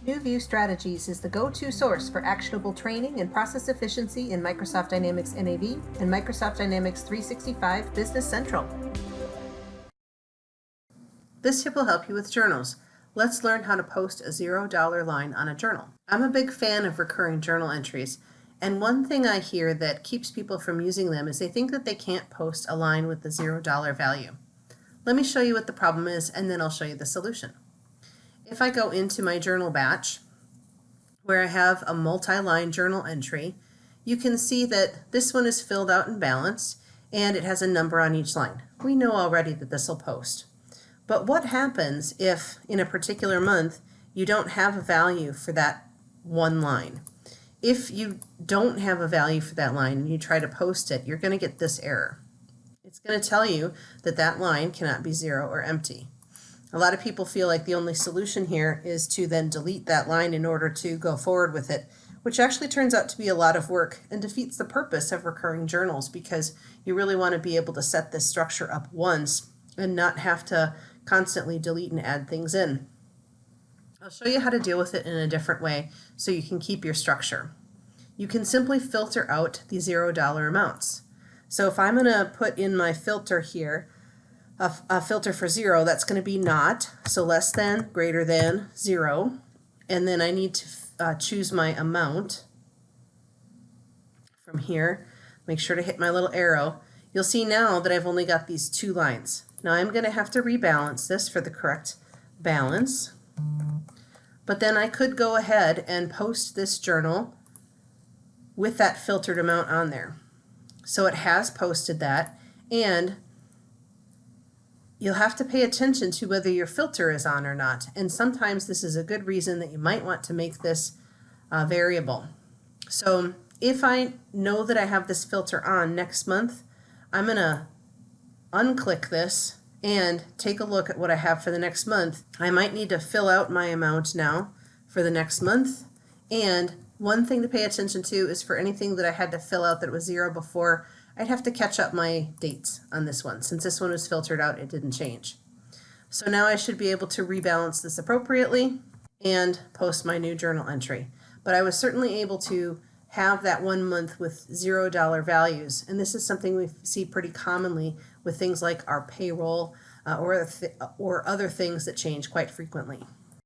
NewView Strategies is the go-to source for actionable training and process efficiency in Microsoft Dynamics NAV and Microsoft Dynamics 365 Business Central. This tip will help you with journals. Let's learn how to post a $0 line on a journal. I'm a big fan of recurring journal entries, and one thing I hear that keeps people from using them is they think that they can't post a line with the $0 value. Let me show you what the problem is, and then I'll show you the solution. If I go into my journal batch, where I have a multi-line journal entry, you can see that this one is filled out and balanced, and it has a number on each line. We know already that this will post. But what happens if, in a particular month, you don't have a value for that one line? If you don't have a value for that line and you try to post it, you're going to get this error. It's going to tell you that that line cannot be zero or empty. A lot of people feel like the only solution here is to then delete that line in order to go forward with it, which actually turns out to be a lot of work and defeats the purpose of recurring journals, because you really want to be able to set this structure up once and not have to constantly delete and add things in. I'll show you how to deal with it in a different way so you can keep your structure. You can simply filter out the $0 amounts. So if I'm going to put in my filter here, a filter for 0, that's going to be not, so less than, greater than, 0, and then I need to choose my amount from here. Make sure to hit my little arrow. You'll see now that I've only got these two lines. Now I'm going to have to rebalance this for the correct balance, but then I could go ahead and post this journal with that filtered amount on there. So it has posted that, and you'll have to pay attention to whether your filter is on or not, and sometimes this is a good reason that you might want to make this variable. So if I know that I have this filter on next month, I'm going to unclick this and take a look at what I have for the next month. I might need to fill out my amount now for the next month, and one thing to pay attention to is for anything that I had to fill out that was 0 before, I'd have to catch up my dates on this one. Since this one was filtered out, it didn't change. So now I should be able to rebalance this appropriately and post my new journal entry. But I was certainly able to have that 1 month with $0 values, and this is something we see pretty commonly with things like our payroll or other things that change quite frequently.